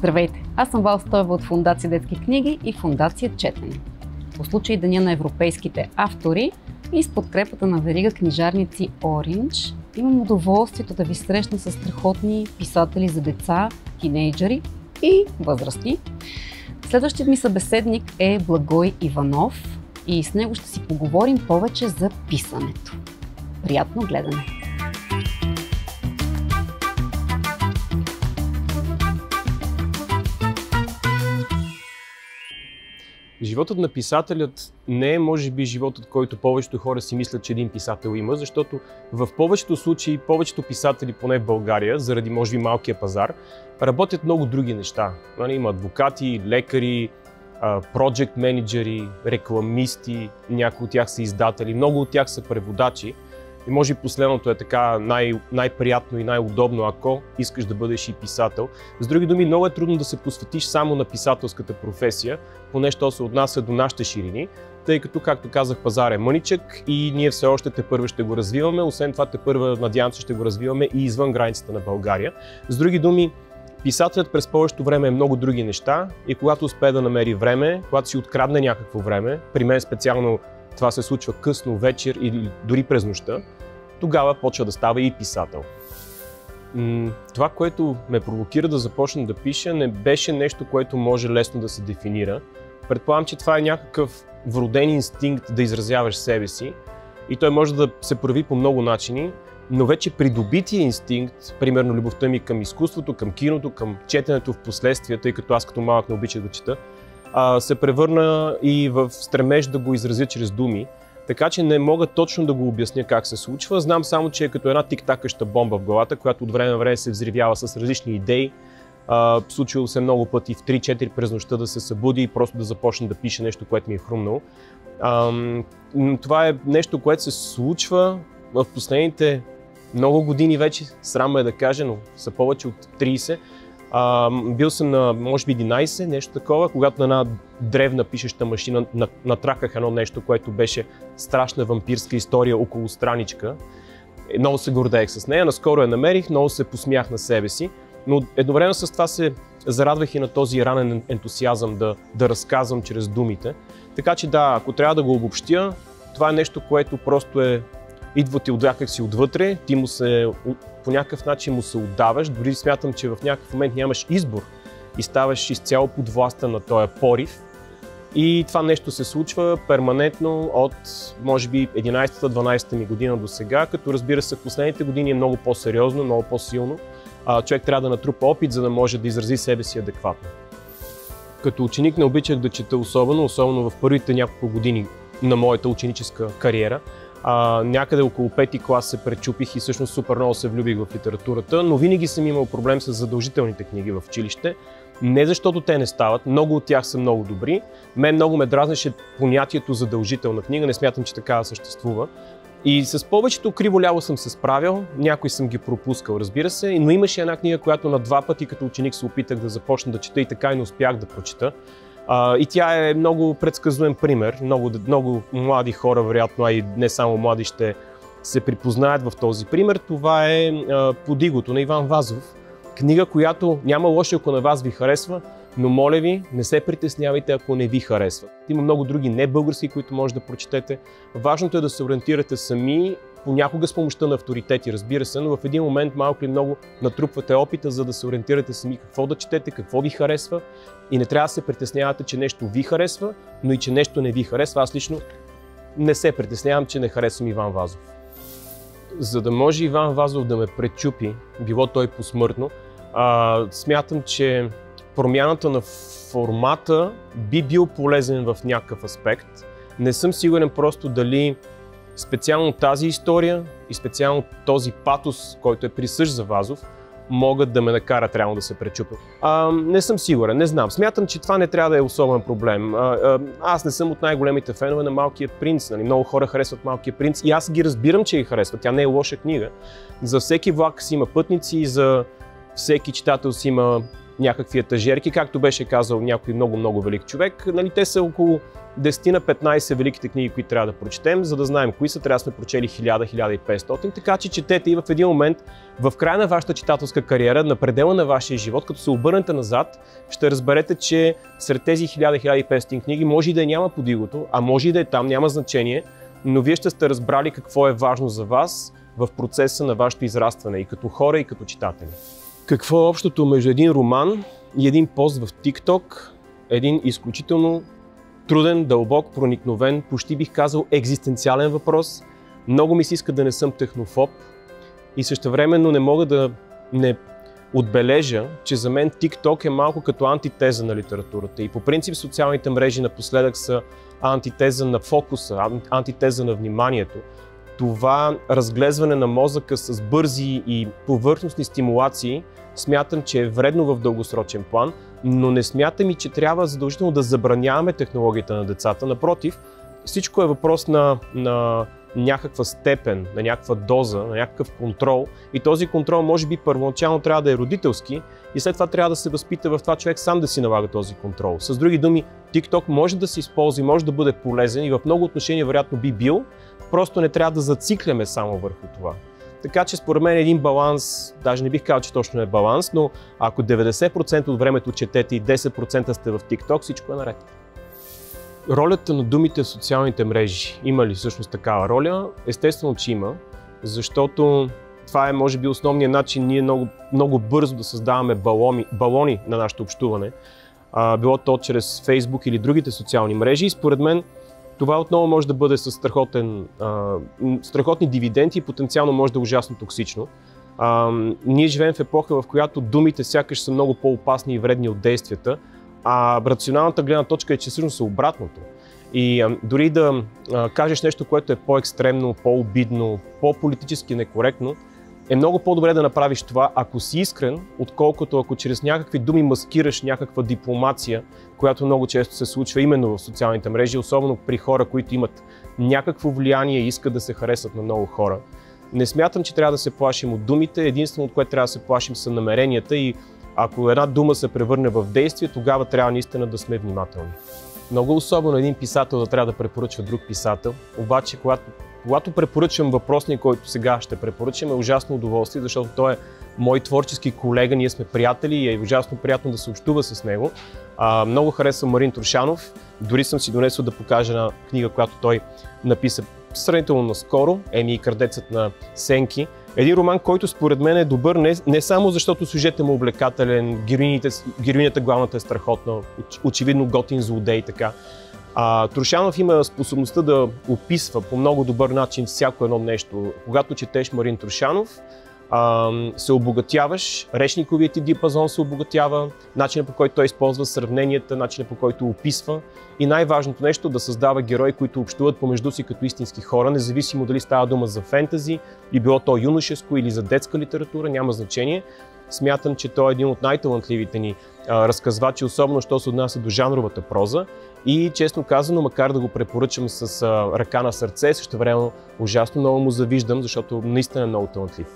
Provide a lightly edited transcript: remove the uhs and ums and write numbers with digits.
Здравейте! Аз съм Вал Стоева от Фондация Детски книги и Фондация Четене. По случай Деня на европейските автори и с подкрепата на верига книжарници Orange имам удоволствието да ви срещна с страхотни писатели за деца, тинейджери и възрастни. Следващият ми събеседник е Благой Иванов и с него ще си поговорим повече за писането. Приятно гледане! Животът на писателят не е, може би, животът, който повечето хора си мислят, че един писател има, защото в повечето случаи, повечето писатели, поне в България, заради, може би, малкия пазар, работят много други неща. Има адвокати, лекари, проджект менеджери, рекламисти, някои от тях са издатели, много от тях са преводачи. И може би последното е така най-приятно и най-удобно, ако искаш да бъдеш и писател. С други думи, много е трудно да се посветиш само на писателската професия, поне що се отнася до нашите ширини, тъй като, както казах, пазар е мъничък и ние все още тепърва ще го развиваме. Освен това, тепърва, надявам се, ще го развиваме и извън границата на България. С други думи, писателят през повечето време е много други неща и когато успее да намери време, когато си открадне някакво време, при мен специално това се случва късно вечер или дори през нощта, тогава почва да става и писател. Това, което ме провокира да започна да пиша, не беше нещо, което може лесно да се дефинира. Предполагам, че това е някакъв вроден инстинкт да изразяваш себе си и той може да се прояви по много начини, но вече придобития инстинкт, примерно любовта ми към изкуството, към киното, към четенето в последствие, тъй като аз като малък не обичах да чета, се превърна и в стремеж да го изразя чрез думи. Така че не мога точно да го обясня как се случва. Знам само, че е като една тик-такаща бомба в главата, която от време на време се взривява с различни идеи. Случило се много пъти в 3-4 през нощта да се събуди и просто да започне да пише нещо, което ми е хрумнало. Това е нещо, което се случва в последните много години вече, срам е да кажа, но са повече от 30. Бил съм на, може би, 11, нещо такова, когато на една древна пишеща машина натраках едно нещо, което беше страшна вампирска история около страничка. Много се гордеех с нея, наскоро я намерих, много се посмях на себе си, но едновременно с това се зарадвах и на този ранен ентусиазъм да разказвам чрез думите. Така че да, ако трябва да го обобщя, това е нещо, което просто идва ти някак отвътре, ти по някакъв начин му се отдаваш, дори смятам, че в някакъв момент нямаш избор и ставаш изцяло подвластен на този порив. И това нещо се случва перманентно от, може би, 11-12 ми година до сега, като разбира се, в последните години е много по-сериозно, много по-силно. Човек трябва да натрупа опит, за да може да изрази себе си адекватно. Като ученик не обичах да чета особено в първите няколко години на моята ученическа кариера. Някъде около 5-ти клас се пречупих и всъщност супер много се влюбих в литературата, но винаги съм имал проблем с задължителните книги в училище. Не защото те не стават, много от тях са много добри. Мен много ме дразнеше понятието задължителна книга, не смятам, че такава съществува. И с повечето криво-ляво съм се справил, някои съм ги пропускал, разбира се, но имаше една книга, която на 2 пъти като ученик се опитах да започна да чета и така и не успях да прочета. И тя е много предсказуем пример. Много млади хора, вероятно, а и не само млади, ще се припознаят в този пример. Това е Под игото на Иван Вазов. Книга, която няма лошо, ако на вас ви харесва, но моля ви, не се притеснявайте, ако не ви харесва. Има много други небългарски, които може да прочетете. Важното е да се ориентирате сами, понякога с помощта на авторитети, разбира се, но в един момент малко или много натрупвате опита, за да се ориентирате сами какво да четете, какво ви харесва и не трябва да се притеснявате, че нещо ви харесва, но и че нещо не ви харесва. Аз лично не се притеснявам, че не харесвам Иван Вазов. За да може Иван Вазов да ме пречупи, било той посмъртно, смятам, че промяната на формата би бил полезен в някакъв аспект. Не съм сигурен просто дали специално тази история и специално този патос, който е присъщ за Вазов, могат да ме накарат реално да се пречупя. Не съм сигурен, не знам. Смятам, че това не трябва да е особен проблем. Аз не съм от най-големите фенове на Малкия принц. Много хора харесват Малкия принц и аз ги разбирам, че ги харесват. Тя не е лоша книга. За всеки влак си има пътници, за всеки читател си има някакви етажерки, както беше казал някой много велик човек. Нали, те са около 10 на 15 великите книги, които трябва да прочетем, за да знаем кои са. Трябва да сме прочели 1000-1500, така че четете и в един момент, в края на вашата читателска кариера, на предела на вашия живот, като се обърнете назад, ще разберете, че сред тези 1000-1500 книги може и да няма под игото, а може и да е там, няма значение, но вие ще сте разбрали какво е важно за вас в процеса на вашето израстване и като хора, и като читатели. Какво е общото между един роман и един пост в TikTok? Един изключително труден, дълбок, проникновен, почти бих казал екзистенциален въпрос. Много ми се иска да не съм технофоб и същевременно не мога да не отбележа, че за мен TikTok е малко като антитеза на литературата и по принцип социалните мрежи напоследък са антитеза на фокуса, антитеза на вниманието. Това разглезване на мозъка с бързи и повърхностни стимулации смятам, че е вредно в дългосрочен план, но не смятам и, че трябва задължително да забраняваме технологията на децата. Напротив, всичко е въпрос на някаква степен, на някаква доза, на някакъв контрол и този контрол може би първоначално трябва да е родителски и след това трябва да се възпита в това човек сам да си налага този контрол. С други думи, TikTok може да се използва и може да бъде полезен и в много отношения вероятно би бил, просто не трябва да зацикляме само върху това. Така че според мен един баланс, даже не бих казал, че точно е баланс, но ако 90% от времето четете и 10% сте в TikTok, всичко е наред. Ролята на думите в социалните мрежи. Има ли всъщност такава роля? Естествено, че има, защото това е може би основният начин ние много бързо да създаваме балони на нашето общуване. Било то чрез Facebook или другите социални мрежи и според мен това отново може да бъде с страхотни дивиденти и потенциално може да е ужасно токсично. Ние живеем в епоха, в която думите сякаш са много по-опасни и вредни от действията, а рационалната гледна точка е, че всъщност е обратното. И дори да кажеш нещо, което е по-екстремно, по-обидно, по-политически некоректно, е много по-добре да направиш това, ако си искрен, отколкото ако чрез някакви думи маскираш някаква дипломация, която много често се случва именно в социалните мрежи, особено при хора, които имат някакво влияние и искат да се харесат на много хора. Не смятам, че трябва да се плашим от думите, единствено от което трябва да се плашим са намеренията и ако една дума се превърне в действие, тогава трябва наистина да сме внимателни. Много особено един писател да трябва да препоръчва друг писател, обаче когато препоръчвам въпросния, който сега ще препоръчам, е ужасно удоволствие, защото той е мой творчески колега, ние сме приятели и е ужасно приятно да се общува с него. Много харесвам Марин Трушанов, дори съм си донесъл да покажа една книга, която той написа сравнително наскоро, Еми и крадецът на Сенки. Един роман, който според мен е добър не само защото сюжетът му е увлекателен, героинята главната е страхотна, очевидно готин злодей и така. Трушанов има способността да описва по много добър начин всяко едно нещо. Когато четеш Марин Трушанов, се обогатяваш, речниковият ти диапазон се обогатява, начинът по който той използва сравненията, начинът по който описва и най-важното нещо да създава герои, които общуват помежду си като истински хора, независимо дали става дума за фентази, или било то юношеско или за детска литература, няма значение. Смятам, че той е един от най-талантливите ни разказвачи, особено що се отнася до жанровата проза и честно казано, макар да го препоръчам с ръка на сърце, същевременно ужасно много му завиждам, защото наистина е много талантлив.